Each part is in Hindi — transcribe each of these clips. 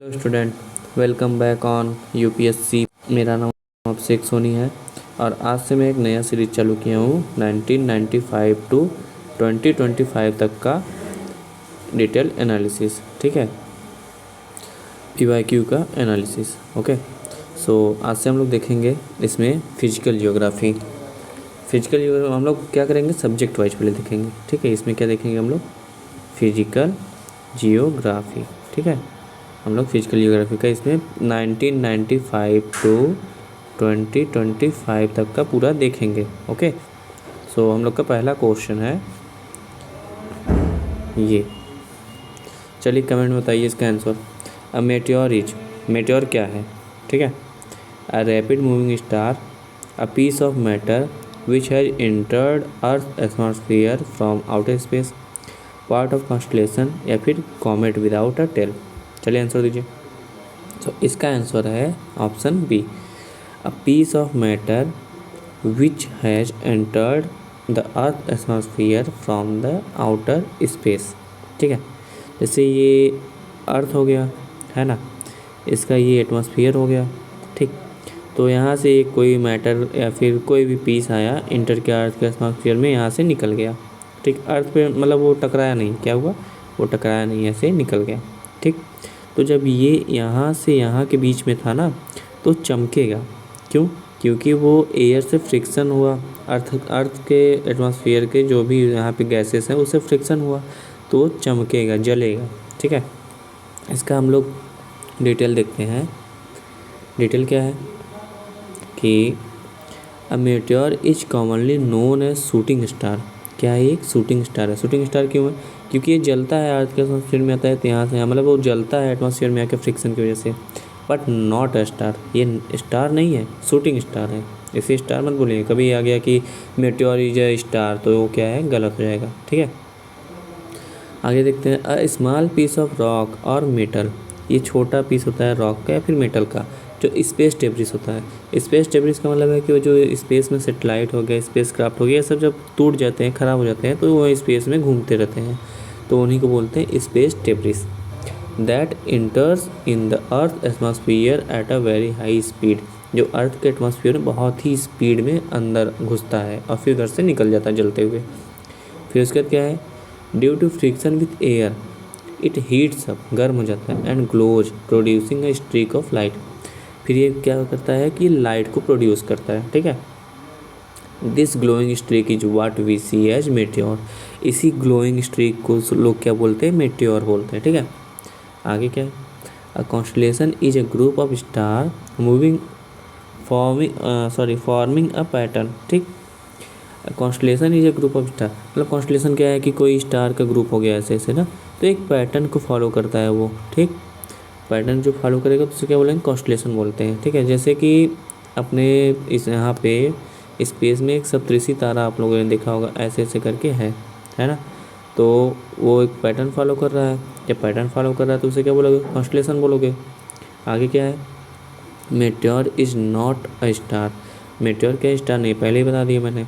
Hello student, welcome back on UPSC. मेरा नाम अभिषेक सोनी है और आज से मैं एक नया सीरीज चालू किया हूँ 1995 टू 2025 तक का डिटेल एनालिसिस। ठीक है, पीवाईक्यू का एनालिसिस। ओके, सो आज से हम लोग देखेंगे इसमें फिजिकल जियोग्राफी। फिजिकल जियोग्राफी हम लोग क्या करेंगे, सब्जेक्ट वाइज पहले देखेंगे। ठीक है, इसमें क्या देखेंगे हम लोग, फिजिकल जियोग्राफी। ठीक है, हम लोग फिजिकल जियोग्राफी का इसमें 1995 टू 2025 तक का पूरा देखेंगे। ओके, सो हम लोग का पहला क्वेश्चन है ये। चलिए कमेंट में बताइए इसका आंसर। अ मेटेओर क्या है? ठीक है, a rapid moving star, a piece of matter which has entered earth atmosphere from outer space, part of constellation, या फिर कॉमेट विदाउट अ टेल। चलिए आंसर दीजिए। तो इसका आंसर है option B, a piece of matter which has entered the earth atmosphere from the outer space. ठीक है, जैसे ये अर्थ हो गया है ना, इसका ये एटमॉस्फेयर हो गया। ठीक, तो यहाँ से कोई मैटर या फिर कोई भी पीस आया, इंटर के अर्थ के एटमॉस्फेयर में, यहाँ से निकल गया। ठीक, अर्थ पे मतलब वो टकराया नहीं, क्या हुआ, वो टकराया नहीं, ऐसे निकल गया। ठीक, तो जब ये यहाँ से यहाँ के बीच में था ना, तो चमकेगा। क्यों? क्योंकि वो एयर से फ्रिक्शन हुआ, अर्थ के एटमॉस्फेयर के जो भी यहाँ पे गैसेस हैं उससे फ्रिक्शन हुआ, तो वो चमकेगा, जलेगा। ठीक है, इसका हम लोग डिटेल देखते हैं। डिटेल क्या है कि a meteor is commonly known as shooting star. क्या है? एक शूटिंग स्टार है। शूटिंग स्टार क्यों है? क्योंकि ये जलता है, अर्थ के एटमॉस्फेयर में आता है, तो यहाँ से मतलब वो जलता है एटमॉस्फेयर में आके फ्रिक्शन की वजह से, बट नॉट अ स्टार। ये स्टार नहीं है, शूटिंग स्टार है। इसे स्टार मत बोलिए, कभी आ गया कि मेटेओर इज अ स्टार, तो वो क्या है, गलत हो जाएगा। ठीक है, आगे देखते हैं। A small piece of rock और मेटल, ये छोटा पीस होता है रॉक का या फिर मेटल का, जो स्पेस डेब्रिस होता है। स्पेस डेब्रिस का मतलब है कि वो जो स्पेस में सेटेलाइट हो गया, स्पेस क्राफ्ट हो गया, ये सब जब टूट जाते हैं, ख़राब हो जाते हैं, तो वो स्पेस में घूमते रहते हैं, तो उन्हीं को बोलते हैं space debris. That इंटर्स in the earth atmosphere at a very high speed, जो अर्थ के एटमॉस्फेयर में बहुत ही स्पीड में अंदर घुसता है और फिर उधर से निकल जाता है जलते हुए। फिर उसके बाद क्या है, due to friction with air it heats up, गर्म हो जाता है, and glows producing a streak of light. फिर ये क्या करता है कि लाइट को प्रोड्यूस करता है। ठीक है, this glowing streak is what we see as meteor. इसी ग्लोइंग स्ट्रीक को लोग क्या बोलते हैं, मेटेओर बोलते हैं। ठीक है, आगे क्या है, a constellation is a group of star moving forming a pattern. ठीक, constellation is a group of star, मतलब कॉन्स्टलेशन क्या है कि कोई स्टार का ग्रुप हो गया ऐसे ऐसे ना, तो एक पैटर्न को फॉलो करता है वो। ठीक, पैटर्न जो फॉलो करेगा तो उसे क्या बोलेंगे, कॉन्स्टलेशन बोलते हैं। ठीक है, जैसे कि अपने इस यहाँ पे स्पेस में एक सप्तऋषि तारा आप लोगों ने देखा होगा, ऐसे ऐसे करके है ना, तो वो एक पैटर्न फॉलो कर रहा है। जब पैटर्न फॉलो कर रहा है तो उसे क्या बोलोगे, कॉन्स्टलेशन बोलोगे। आगे क्या है, Meteor is not a star. Meteor क्या स्टार नहीं, पहले ही बता दिया मैंने।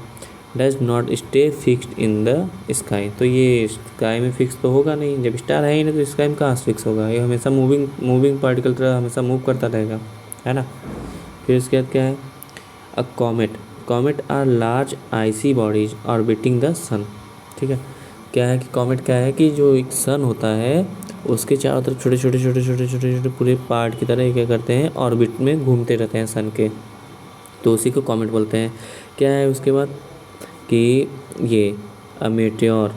Does not stay fixed in the sky, तो ये स्काई में फिक्स तो होगा नहीं, जब स्टार है ही नहीं तो स्काई में कहाँ से फिक्स होगा, ये हमेशा मूविंग पार्टिकल तरह हमेशा मूव करता रहेगा, है ना। फिर इसके बाद क्या है, a comet are large icy bodies orbiting the sun. ठीक है, क्या है कि कॉमेट क्या है कि जो एक सन होता है उसके चारों तरफ छोटे छोटे छोटे छोटे छोटे छोटे पूरे पार्ट की तरह ये क्या करते हैं, ऑर्बिट में घूमते रहते हैं सन के, तो उसी को कॉमेट बोलते हैं। क्या है उसके बाद कि ये a meteor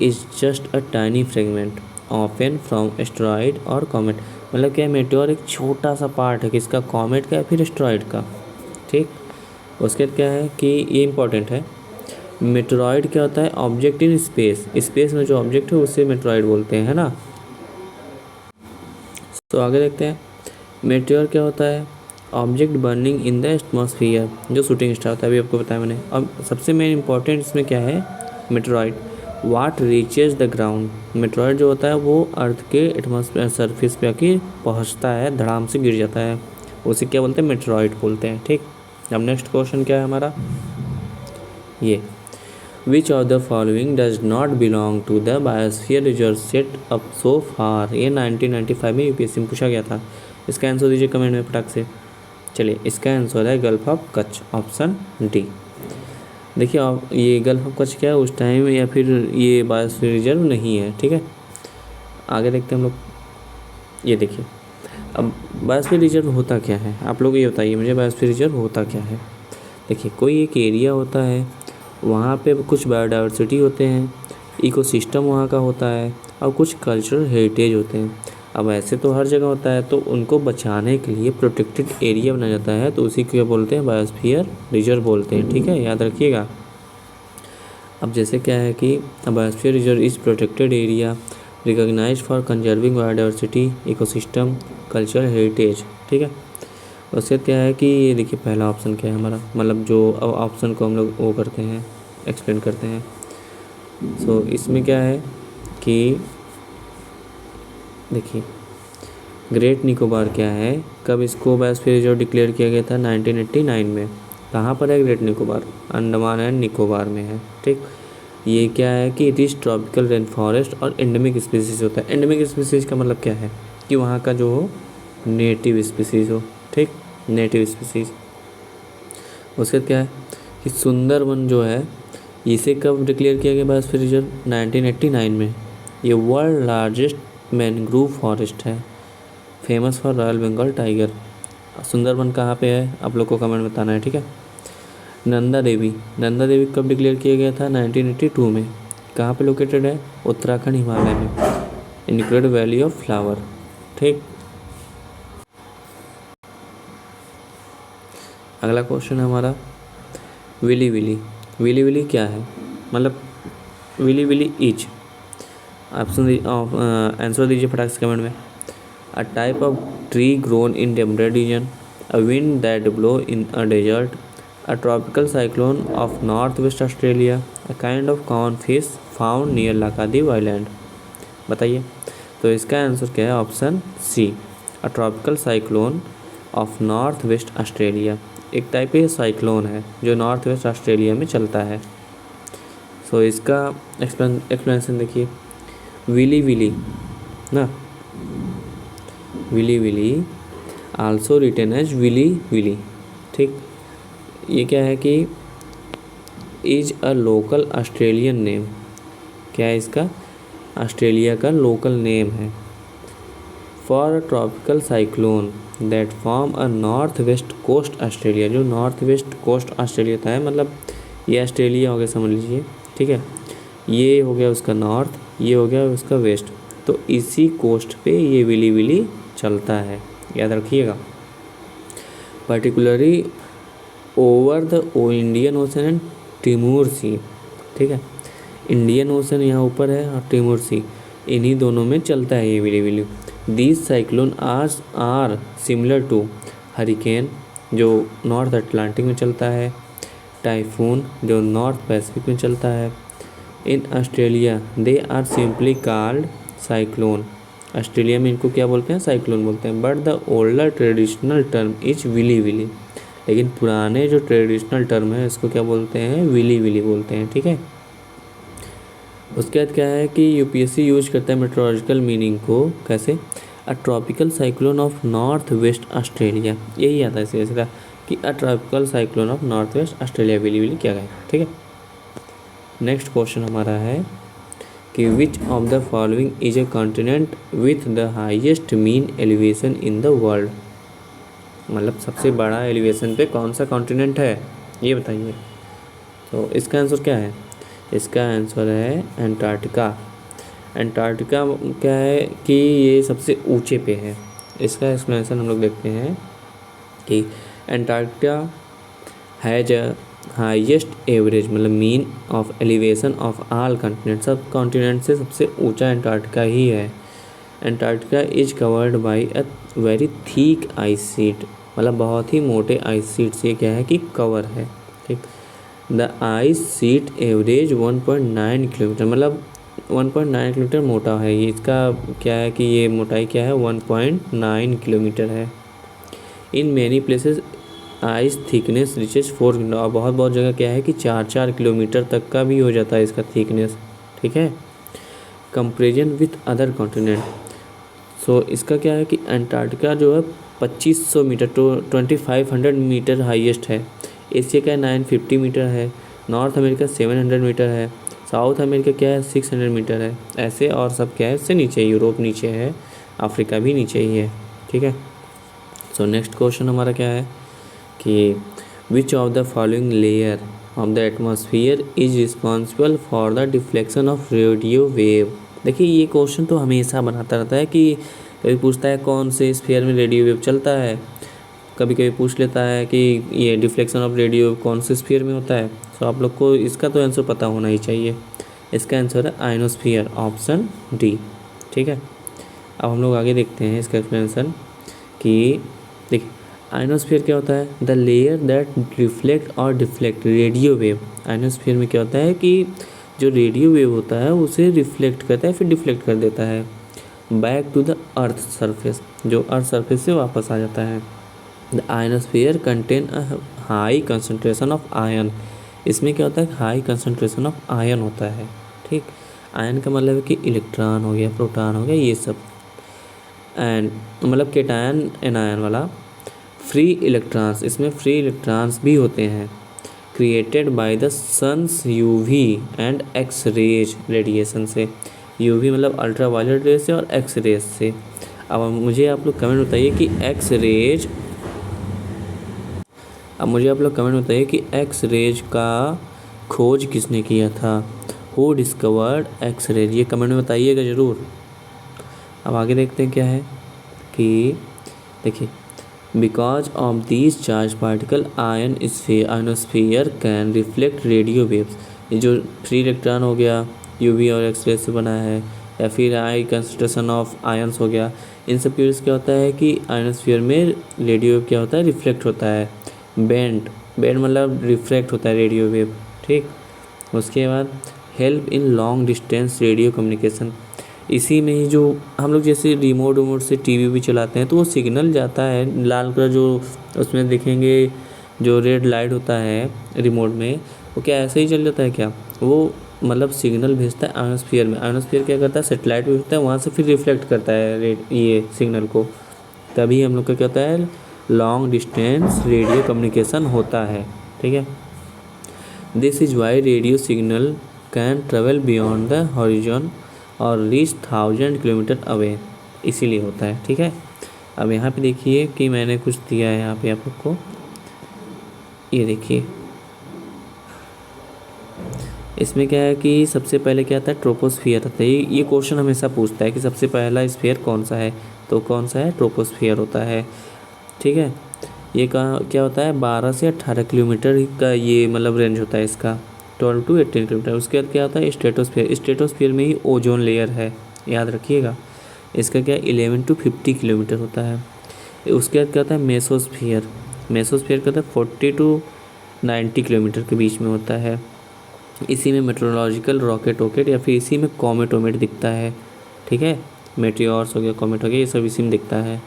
is just a tiny fragment of an from asteroid और कॉमेट। मतलब क्या है, मेटेओर एक छोटा सा पार्ट है किसका, कॉमेट का या फिर एस्ट्रॉइड का। ठीक, उसके बाद क्या है कि ये इंपॉर्टेंट है, मेटेरॉइड क्या होता है, ऑब्जेक्ट इन स्पेस, स्पेस में जो ऑब्जेक्ट है उसे मेटेरॉइड बोलते हैं, है ना। तो आगे देखते हैं, मेटेओर क्या होता है, object burning in the atmosphere, जो शूटिंग स्टार होता है, अभी आपको बताया मैंने। अब सबसे मेन इंपॉर्टेंट इसमें क्या है, meteoroid watt reaches the ground. Meteoroid जो होता है वो अर्थ के एटमॉस्फेयर सरफेस पे आके पहुंचता है, धड़ाम से गिर जाता है, उसे क्या बोलते हैं, मेटेरॉइड बोलते हैं। ठीक, अब नेक्स्ट क्वेश्चन क्या है हमारा, ये which of the following does not belong to the biosphere reserve set up so far. ये 1995 में यूपीएससी में पूछा गया था। इसका आंसर दीजिए कमेंट में फटाक से। चलिए, इसका आंसर है gulf of Kutch, option D. देखिए ये गल्फ ऑफ कच्छ क्या है उस टाइम, या फिर ये बायोस्फीयर रिजर्व नहीं है। ठीक है, आगे देखते हैं हम लोग। ये देखिए, अब बायोस्फीयर रिजर्व होता क्या है, आप लोग ये बताइए मुझे, बायोस्फीयर रिजर्व होता क्या है। देखिए, कोई एक एरिया होता है, वहाँ पे कुछ बायोडाइवर्सिटी होते हैं, इकोसिस्टम वहाँ का होता है, और कुछ कल्चरल हेरिटेज होते हैं। अब ऐसे तो हर जगह होता है, तो उनको बचाने के लिए प्रोटेक्टेड एरिया बनाया जाता है, तो उसी को क्या बोलते हैं, बायोस्फीयर रिजर्व बोलते हैं। ठीक है, याद रखिएगा। अब जैसे क्या है कि biosphere reserve is protected area recognised for conserving biodiversity, ecosystem, cultural heritage. ठीक है, उससे क्या है कि ये देखिए पहला ऑप्शन क्या है हमारा, मतलब जो ऑप्शन को हम लोग वो करते हैं, एक्सप्लेन करते हैं। सो इसमें क्या है कि देखिए ग्रेट निकोबार क्या है, कब इसको बायोस्फीयर रिजर्व डिक्लेयर किया गया था, 1989 में। कहाँ पर है ग्रेट निकोबार, अंडमान एंड निकोबार में है। ठीक, ये क्या है कि it is tropical rain forest और एंडेमिक स्पीसीज होता है। एंडेमिक स्पीसीज का मतलब क्या है कि वहाँ का जो हो नेटिव स्पीसीज हो। ठीक, नेटिव स्पीसीज। उसके क्या है कि सुंदरवन जो है, इसे कब डिक्लेयर किया गया बायोस्फीयर रिजर्व, 1989 में। ये वर्ल्ड लार्जेस्ट मैनग्रोव फॉरेस्ट है, famous for royal Bengal tiger. Sundarban कहाँ पे है, आप लोग को कमेंट में बताना है। ठीक है, नंदा देवी कब डिक्लेयर किया गया था, 1982 में। कहाँ पे लोकेटेड है, उत्तराखंड हिमालय में, इंक्लूड वैली ऑफ फ्लावर। ठीक, अगला क्वेश्चन है हमारा विली विली क्या है, मतलब willy willy is, option answer दीजिए फटाक से कमेंट में। A type of tree grown in temperate region, a wind that blow in a desert, a tropical cyclone of north west Australia, a kind of corn fish found near Laccadive island. बताइए, तो इसका आंसर क्या है, option C, a tropical cyclone of north west Australia. एक टाइप का साइक्लोन है जो नॉर्थ वेस्ट ऑस्ट्रेलिया में चलता है। सो इसका एक्सप्लेनेशन देखिए, विली ना, willy also written as willy. ठीक, ये क्या है कि is a local Australian name, क्या है इसका, ऑस्ट्रेलिया का लोकल नेम है, for a tropical cyclone that form a north west coast Australia. जो नॉर्थ वेस्ट कोस्ट ऑस्ट्रेलिया था है, मतलब ये ऑस्ट्रेलिया हो गया समझ लीजिए। ठीक है, ये हो गया उसका नॉर्थ, ये हो गया उसका वेस्ट, तो इसी कोस्ट पे ये विली चलता है, याद रखिएगा। Particularly over the Indian ocean and Timor sea. ठीक है, इंडियन ओशन यहाँ ऊपर है और तिमोर सी, इन्हीं दोनों में चलता है ये willy. These cyclone are similar to hurricane जो नॉर्थ अटलांटिक में चलता है, टाइफून जो नॉर्थ पैसिफिक में चलता है। In Australia they are simply called cyclone, Australia में इनको क्या बोलते हैं, साइक्लोन बोलते हैं। But the older traditional term is willy, लेकिन पुराने जो ट्रेडिशनल टर्म है इसको क्या बोलते हैं, विली बोलते हैं। ठीक है, उसके बाद क्या है कि यूपीएससी यूज करता है मेट्रोलॉजिकल मीनिंग को, कैसे, a tropical cyclone of north west Australia, यही आता है सीधा कि a tropical cyclone of north west Australia, willy क्या है। ठीक है, नेक्स्ट क्वेश्चन हमारा है कि which of the following is a continent with the highest mean elevation in the world, मतलब सबसे बड़ा एलिवेशन पे कौन सा कॉन्टिनेंट है ये बताइए। तो इसका आंसर क्या है, इसका आंसर है एंटार्क्टिका। एंटार्क्टिका क्या है कि ये सबसे ऊंचे पे है। इसका एक्सप्लेनेशन हम लोग देखते हैं कि एंटार्क्टिका हैज हाईएस्ट एवरेज, मतलब mean of elevation of all continent, सब कॉन्टिनेंट से सबसे ऊंचा एंटार्क्टिका ही है। Antarctica is covered by a very thick ice sheet, मतलब बहुत ही मोटे आइस शीट से क्या है कि कवर है। ठीक, the ice sheet average 1.9 kilometre, मतलब 1.9 किलोमीटर मोटा है ये। इसका क्या है कि ये मोटाई क्या है, 1.9 किलोमीटर है। In many places ice thickness reaches 4 और बहुत बहुत जगह क्या है कि 4-4 किलोमीटर तक का भी हो जाता है इसका थिकनेस, ठीक है। कंपेरिजन विथ अदर कॉन्टिनेंट, सो इसका क्या है कि अंटार्कटिका जो है 2500 मीटर तो 2500 मीटर हाईएस्ट है। एशिया का 950 मीटर है। नॉर्थ अमेरिका 700 मीटर है। साउथ अमेरिका क्या है 600 मीटर है। ऐसे और सब क्या है इससे नीचे, यूरोप नीचे है, अफ्रीका भी नीचे ही है, ठीक है। सो नेक्स्ट क्वेश्चन हमारा क्या है कि which of the following layer of the atmosphere is responsible for the deflection of radio wave. देखिए ये क्वेश्चन तो हमेशा बनाता रहता है कि कभी पूछता है कौन से स्फीयर में रेडियो वेव चलता है, कभी कभी पूछ लेता है कि ये डिफ्लेक्शन ऑफ रेडियो कौन से स्फीयर में होता है। सो आप लोग को इसका तो आंसर पता होना ही चाहिए। इसका आंसर है आयनोस्फीयर, ऑप्शन डी, ठीक है। अब हम लोग आगे देखते हैं इसका एक्सप्लेनेशन कि देखिए आयनोस्फीयर क्या होता है, द लेयर दैट रिफ्लेक्ट और डिफ्लेक्ट रेडियो वेव। आयनोस्फीयर में क्या होता है कि जो रेडियो वेव होता है उसे रिफ्लेक्ट करता है फिर डिफ्लेक्ट कर देता है back to the earth surface, जो अर्थ सरफेस से वापस आ जाता है। The ionosphere contain a high concentration of ion. इसमें क्या होता है हाई कंसनट्रेशन ऑफ आयन होता है, ठीक। आयन का मतलब है कि इलेक्ट्रॉन हो गया, प्रोटॉन हो गया, ये सब, एंड मतलब केटायन एनायन वाला। फ्री इलेक्ट्रॉन्स, इसमें फ्री इलेक्ट्रॉन्स भी होते हैं, created by the sun's UV and X rays radiation से। यूवी मतलब अल्ट्रा वायलेट रेज से और एक्स रेज से। अब मुझे आप लोग कमेंट बताइए कि एक्स रेज का खोज किसने किया था, हु डिस्कवर्ड एक्स रेज, ये कमेंट में बताइएगा ज़रूर। अब आगे देखते हैं क्या है कि देखिए because of these charge particle ionosphere can reflect radio waves. ये जो फ्री इलेक्ट्रॉन हो गया यूवी और एक्स रे से बना है, या फिर हाई कंसंट्रेशन ऑफ आयंस हो गया, इन सब की क्या होता है कि आयनोस्फीयर में रेडियो वेव क्या होता है रिफ्लेक्ट होता है, बेंड मतलब रिफ्लेक्ट होता है रेडियो वेव, ठीक। उसके बाद help in long distance radio communication. इसी में ही जो हम लोग जैसे रिमोट से टीवी भी चलाते हैं तो वो सिग्नल जाता है लाल कलर जो उसमें देखेंगे जो रेड लाइट होता है रिमोट में, वो क्या ऐसे ही चल जाता है क्या, वो मतलब सिग्नल भेजता है आयनोस्फीयर में। आयनोस्फीयर क्या करता है सैटेलाइट भेजता है, वहाँ से फिर रिफ्लेक्ट करता है ये सिग्नल को, तभी हम लोग का क्या होता है लॉन्ग डिस्टेंस रेडियो कम्युनिकेशन होता है, ठीक है। This is why radio signal can travel beyond the horizon और रीच 1000 किलोमीटर अवे, इसीलिए होता है, ठीक है। अब यहाँ पे देखिए कि मैंने कुछ दिया है यहाँ पे आप लोग को, ये देखिए इसमें क्या है कि सबसे पहले क्या आता है ट्रोपोस्फियर आता है। ये क्वेश्चन हमेशा पूछता है कि सबसे पहला स्फीयर कौन सा है, तो कौन सा है ट्रोपोस्फियर होता है, ठीक है। ये क्या होता है 12 से 18 किलोमीटर का ये मतलब रेंज होता है इसका, 12 to 18 किलोमीटर। उसके बाद क्या होता है स्ट्रेटोस्फीयर में ही ओजोन लेयर है, याद रखिएगा। इसका क्या 11 to 50 किलोमीटर होता है। उसके बाद क्या होता है मेसोस्फीयर क्या होता है 40 to 90 किलोमीटर के बीच में होता है। इसी में मेट्रोलॉजिकल रॉकेट या फिर इसी में कॉमेट दिखता है, ठीक है। मेटियोर्स हो गया, कॉमेट हो गया, ये सब इसी में दिखता है।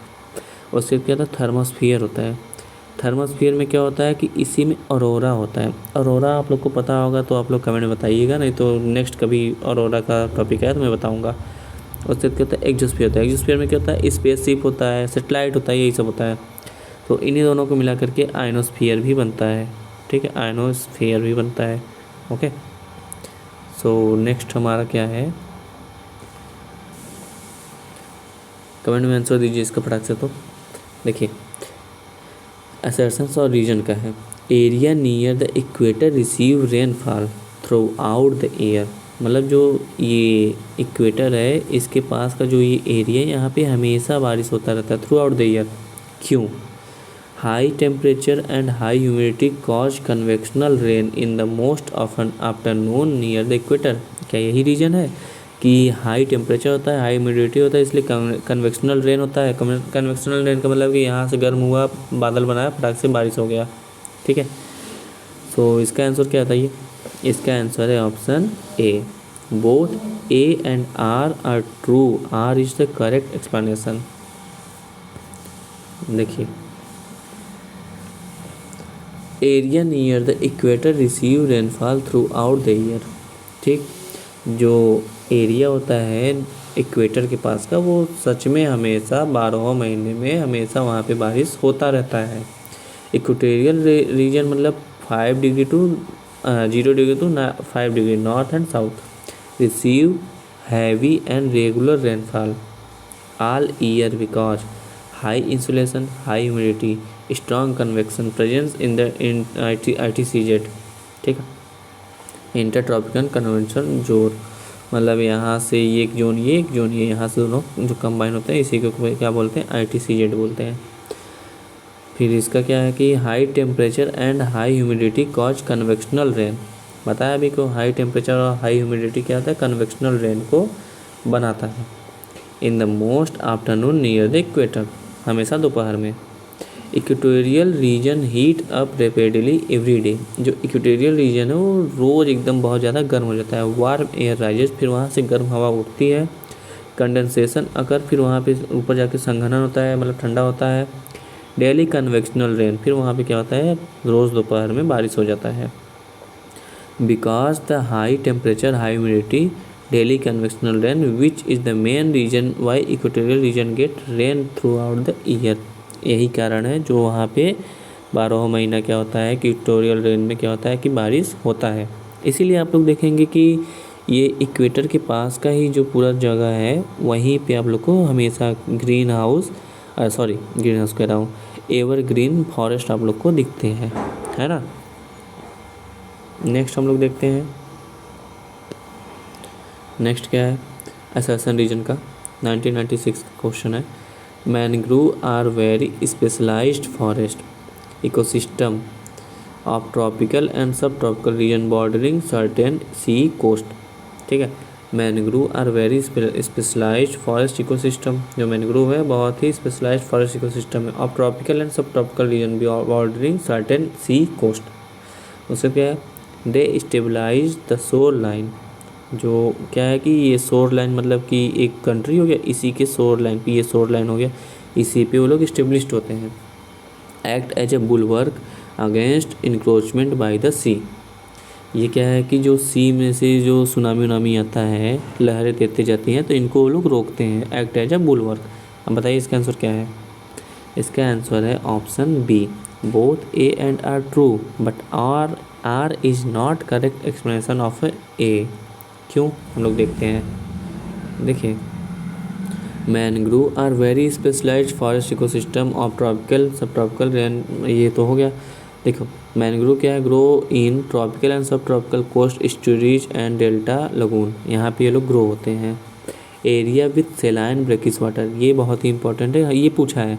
उसके बाद क्या होता है थर्मोस्फीयर होता है। थर्मोस्फीयर में क्या होता है कि इसी में ऑरोरा होता है। ऑरोरा आप लोग को पता होगा तो आप लोग कमेंट में बताइएगा, नहीं तो नेक्स्ट कभी ऑरोरा का टॉपिक है तो मैं बताऊंगा। उसके बाद क्या होता है एक्सोस्फीयर होता है। एक्सोस्फीयर में क्या होता है स्पेसशिप होता है, सैटेलाइट होता है, यही सब होता है। तो इन्हीं दोनों को मिला करके आयनोस्फीयर भी बनता है, ठीक है, आयनोस्फीयर भी बनता है, ओके। सो नेक्स्ट हमारा क्या है, कमेंट में आंसर दीजिए इसका फटाक से। तो देखिए असर्शंस और रीजन का है, area near the equator receive rainfall throughout the year. मतलब जो ये इक्वेटर है इसके पास का जो ये एरिया है यहाँ पे हमेशा बारिश होता रहता है थ्रू आउट द ईयर। क्यों, high temperature and high humidity cause convectional rain in the most often afternoon near the equator. क्या यही रीज़न है कि हाई टेम्परेचर होता है, हाई ह्यूमिडिटी होता है, इसलिए कन्वेक्शनल रेन होता है। कन्वेक्शनल रेन का मतलब कि यहाँ से गर्म हुआ, बादल बनाया, फटाक से बारिश हो गया, ठीक है। सो इसका आंसर क्या था, ये इसका आंसर है option A. Both A and R true, R is the correct explanation. देखिए area near the equator receive rainfall throughout the year. ठीक, जो एरिया होता है इक्वेटर के पास का वो सच में हमेशा 12 महीने में हमेशा वहाँ पे बारिश होता रहता है। इक्वेटोरियल रीजन मतलब 5 degree to 0 degree to 5 degree north and south receive heavy and regular rainfall all year because high insulation, high humidity, strong convection presence in the ITCZ। ठीक है, इंटर ट्रॉपिकल कन्वेंशन जोन, मतलब यहाँ से एक जोन ये एक जोन ये, यहाँ से दोनों जो कंबाइन होते हैं इसी को क्या बोलते हैं, ITCZ बोलते हैं। फिर इसका क्या है कि high temperature and high humidity cause convectional rain. बताया अभी को हाई टेम्परेचर और हाई ह्यूमिडिटी क्या होता है, कन्वेक्शनल रेन को बनाता है। In the most afternoon near the equator, हमेशा दोपहर में। Equatorial region heat up rapidly every day, जो इक्वेटोरियल रीजन है वो रोज़ एकदम बहुत ज़्यादा गर्म हो जाता है। वार्म एयर राइजेस, फिर वहाँ से गर्म हवा उठती है। कंडेंसेशन अगर, फिर वहाँ पे ऊपर जाके संघनन होता है, मतलब ठंडा होता है। डेली कन्वेक्शनल रेन, फिर वहाँ पे क्या होता है, रोज़ दोपहर में बारिश हो जाता है। Because the high temperature high humidity daily convectional rain which is the main reason why equatorial region get rain throughout the year. यही कारण है जो वहाँ पे 12 महीना क्या होता है कि इक्वेटोरियल रेन में क्या होता है कि बारिश होता है। इसीलिए आप लोग देखेंगे कि ये इक्वेटर के पास का ही जो पूरा जगह है वहीं पे आप लोग को हमेशा ग्रीन हाउस कह रहा हूँ, एवरग्रीन फॉरेस्ट आप लोग को दिखते हैं, है ना। नेक्स्ट हम लोग देखते हैं, नेक्स्ट क्या है, असर्सन रीजन का 1996 का क्वेश्चन है। Mangrove are very specialised forest ecosystem of tropical and sub tropical region bordering certain sea coast. ठीक है, mangrove are very specialised forest ecosystem, जो मैनग्रोव है बहुत ही स्पेशलाइज्ड फॉरेस्ट इकोसिस्टम है of tropical and sub tropical region bordering certain sea coast. उससे क्या है, they stabilise the shore line, जो क्या है कि ये शोर लाइन मतलब कि एक कंट्री हो गया, इसी के शोर लाइन पे, ये शोर लाइन हो गया, इसी पे वो लोग स्टेब्लिश्ड होते हैं। Act as a bulwark against encroachment by the sea, ये क्या है कि जो सी में से जो सुनामी उनामी आता है, लहरें तेज़ जाती हैं, तो इनको वो लोग रोकते हैं। Act as a bulwark. अब बताइए इसका आंसर क्या है, इसका आंसर है option B, both A and R true but R is not correct explanation of A. क्यों, हम लोग देखते हैं। देखिए, mangrove are very specialised forest ecosystem of tropical sub tropical rain, ये तो हो गया। देखो मैनग्रोव क्या है, grow in tropical and sub tropical coast stories and delta lagoon, यहाँ पे ये लोग ग्रो होते हैं। एरिया विथ सेलाइन ब्रेकिस वाटर, ये बहुत ही इंपॉर्टेंट है, ये पूछा है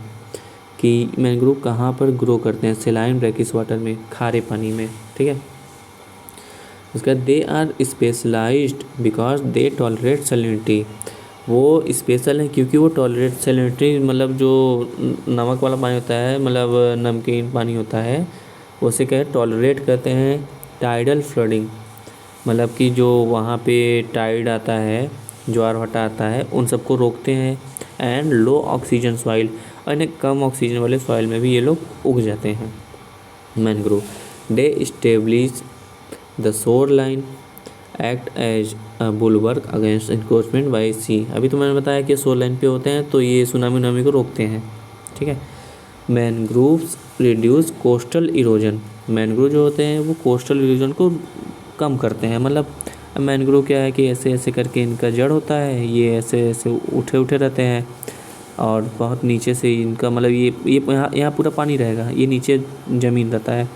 कि मैनग्रोव कहाँ पर ग्रो करते हैं, सेलाइन ब्रेकिस वाटर में, खारे पानी में। ठीक है, उसका they are specialised because they tolerate salinity, वो स्पेशल है क्योंकि वो टॉलरेट सैलिनिटी, मतलब जो नमक वाला पानी होता है, मतलब नमकीन पानी होता है, उसे क्या है टॉलरेट करते हैं। टाइडल फ्लडिंग, मतलब कि जो वहाँ पे टाइड आता है, ज्वार भाटा आता है, उन सबको रोकते हैं। एंड लो ऑक्सीजन सॉइल, यानी कम ऑक्सीजन वाले सॉइल में भी ये लोग उग जाते हैं। Mangrove they establish the shore line act as a bulwark against encroachment by sea. अभी तो मैंने बताया कि शोर लाइन पे होते हैं तो ये सुनामी उनामी को रोकते हैं। ठीक है, mangroves reduce coastal erosion, mangrove जो होते हैं वो कोस्टल इरोजन को कम करते हैं। मतलब मैनग्रोव क्या है कि ऐसे ऐसे करके इनका जड़ होता है, ये ऐसे ऐसे उठे उठे रहते हैं और बहुत नीचे से इनका मतलब ये यहाँ पूरा पानी रहेगा, ये नीचे ज़मीन रहता है,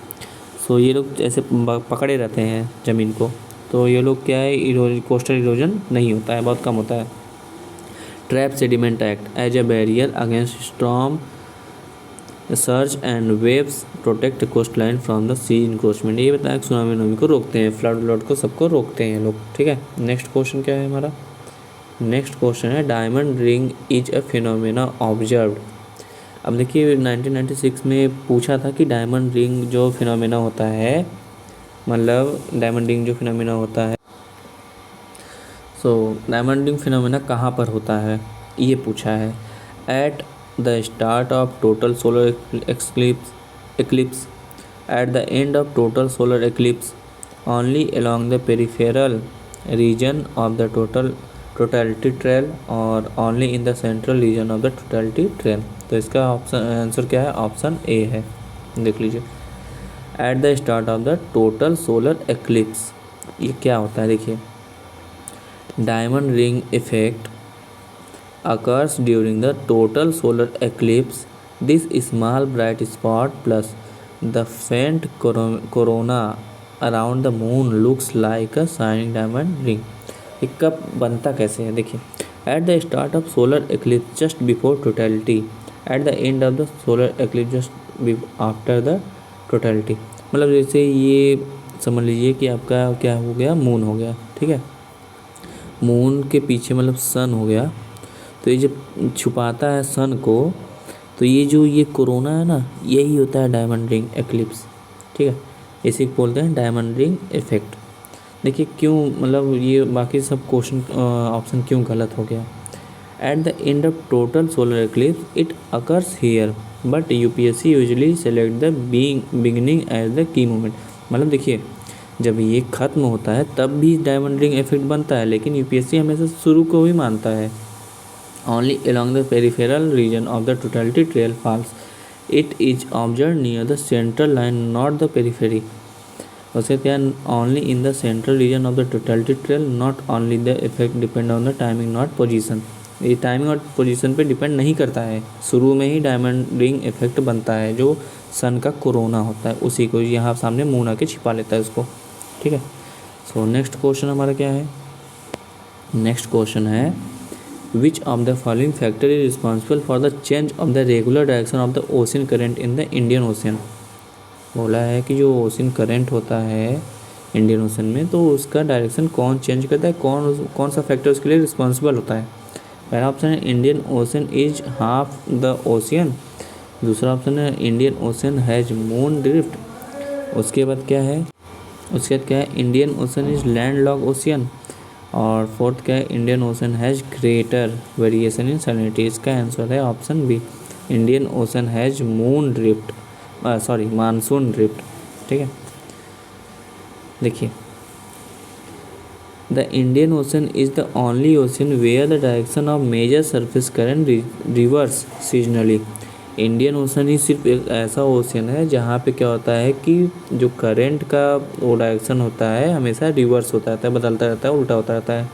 सो ये लोग ऐसे पकड़े रहते हैं ज़मीन को, तो ये लोग क्या है कोस्टल इरोजन नहीं होता है, बहुत कम होता है। Trap sediment act as a barrier against storm surge and waves protect coast line from the sea encroachment, ये बताया सुनामी उनामी को रोकते हैं, फ्लड को सबको रोकते हैं लोग। ठीक है, नेक्स्ट क्वेश्चन क्या है हमारा, नेक्स्ट क्वेश्चन है diamond ring is a phenomena observed. अब देखिए 1996 में पूछा था कि डायमंड रिंग जो फिनोमेना होता है, मतलब डायमंड रिंग जो फिनोमेना होता है, सो डायमंड रिंग फिनोमेना कहाँ पर होता है ये पूछा है। At the start of total solar eclipse at the end of total solar eclipse only along the peripheral region of the totality trail और only in the central region of the totality trail. तो इसका ऑप्शन आंसर क्या है? ऑप्शन ए है। देख लीजिए, eight the start of the total solar eclipse, ये क्या होता है? देखिए, diamond ring effect occurs during the total solar eclipse. This small bright spot plus the faint corona around the moon looks like a shining diamond ring. ये कब बनता कैसे है? देखिए, eight the start of solar eclipse just before totality, eight the end of the solar eclipse just after the totality. मतलब जैसे ये समझ लीजिए कि आपका क्या हो गया? मून हो गया, ठीक है। मून के पीछे मतलब सन हो गया, तो ये जब छुपाता है सन को, तो ये कोरोना है ना, यही होता है डायमंड रिंग एक्लिप्स, ठीक है। इसी को बोलते हैं डायमंड रिंग इफेक्ट। देखिए क्यों, मतलब ये बाकी सब क्वेश्चन ऑप्शन क्यों गलत हो गया। At the end of total solar eclipse it occurs here but UPSC usually select the beginning as the key moment. मतलब देखिए, जब ये ख़त्म होता है तब भी डायमंड रिंग इफेक्ट बनता है, लेकिन यूपीएससी हमेशा शुरू को ही मानता है। Only along the peripheral region of the totality trail falls. It is observed near the central line, not the periphery. वैसे क्या, only in the central region of the totality trail, not only the effect depend on the timing, not position. ये टाइमिंग और पोजीशन पे डिपेंड नहीं करता है, शुरू में ही डायमंड रिंग इफेक्ट बनता है जो सन का कोरोना होता है, उसी को यहाँ सामने मून आके छिपा लेता है उसको, ठीक है। सो नेक्स्ट क्वेश्चन हमारा क्या है? नेक्स्ट क्वेश्चन है Which of the following factor is responsible for the change of the regular direction of the ocean current in the Indian Ocean? बोला है कि जो ओशन करंट होता है इंडियन ओशन में, तो उसका डायरेक्शन कौन चेंज करता है, कौन सा फैक्टर उसके लिए रिस्पॉन्सिबल होता है? पहला ऑप्शन है Indian ocean is half the ocean. दूसरा ऑप्शन है Indian ocean has moon drift. उसके बाद क्या है? Indian ocean is land lock ocean. और फोर्थ क्या है? Indian ocean has greater variation in salinity. इसका आंसर है option B, Indian ocean has monsoon drift, ठीक है। देखिए, the Indian ocean is the only ocean where the direction of major surface current reverse seasonally. Indian ocean ही सिर्फ एक ऐसा ओशन है जहाँ पे क्या होता है कि जो करंट का वो डायरेक्शन होता है हमेशा रिवर्स होता रहता है, बदलता रहता है, उल्टा होता रहता है।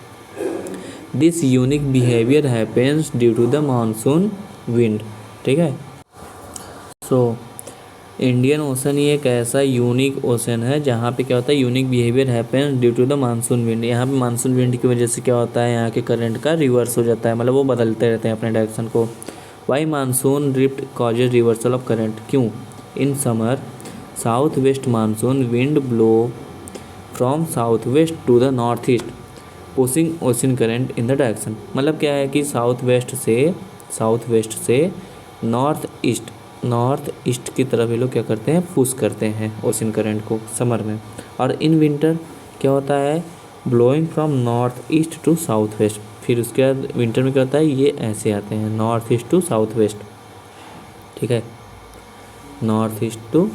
This unique behaviour happens due to the monsoon wind, ठीक है। सो इंडियन ओशन ही एक ऐसा यूनिक ओशन है जहाँ पे क्या होता है, unique behaviour happens due to the monsoon wind. यहाँ पे मानसून विंड की वजह से क्या होता है, यहाँ के करंट का रिवर्स हो जाता है, मतलब वो बदलते रहते हैं अपने डायरेक्शन को। Why monsoon drift causes reversal of current, क्यों? In summer south west monsoon wind blow from south west to the north east pushing ocean current in the direction. मतलब क्या है कि साउथ वेस्ट से नॉर्थ ईस्ट की तरफ ये लोग क्या करते हैं, पुश करते हैं ओशन करंट को समर में। और इन विंटर क्या होता है, blowing from north east to south west. फिर उसके बाद विंटर में क्या होता है, ये ऐसे आते हैं north east to south west, ठीक है, north east to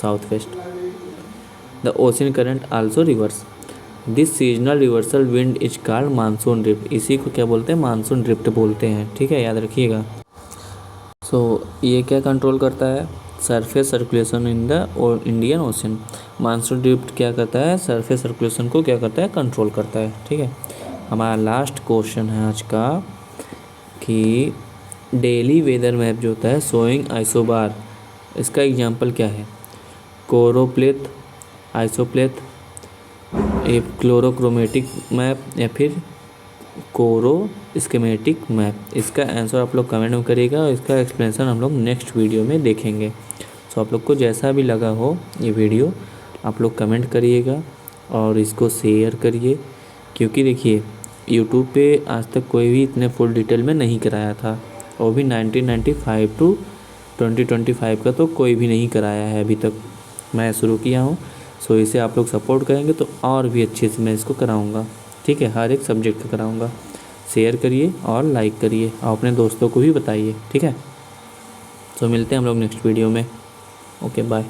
south west. The ocean current also reverse. This seasonal reversal wind is called monsoon drift. इसी को क्या बोलते हैं, मानसून ड्रिफ्ट बोलते हैं, ठीक है, याद रखिएगा। सो ये क्या कंट्रोल करता है, surface circulation in the Indian ocean. Monsoon drift क्या करता है, सरफेस सर्कुलेशन को क्या करता है, कंट्रोल करता है, ठीक है। हमारा लास्ट क्वेश्चन है आज का कि डेली वेदर मैप जो होता है शोइंग आइसोबार, इसका एग्जांपल क्या है? कोरोप्लेथ, आइसोप्लेथ, एक क्लोरोक्रोमेटिक मैप या फिर कोरो स्कीमेटिक मैप। इसका आंसर आप लोग कमेंट में करिएगा और इसका एक्सप्लेनेशन हम लोग नेक्स्ट वीडियो में देखेंगे। सो आप लोग को जैसा भी लगा हो ये वीडियो आप लोग कमेंट करिएगा और इसको शेयर करिए, क्योंकि देखिए यूट्यूब पे आज तक कोई भी इतने फुल डिटेल में नहीं कराया था, और भी 1995 टू 2025 का तो कोई भी नहीं कराया है अभी तक, मैं शुरू किया हूँ। सो इसे आप लोग सपोर्ट करेंगे तो और भी अच्छे से मैं इसको कराऊँगा, ठीक है, हर एक सब्जेक्ट का कराऊँगा। शेयर करिए और लाइक करिए और अपने दोस्तों को भी बताइए, ठीक है। सो मिलते हैं हम लोग नेक्स्ट वीडियो में। Okay bye.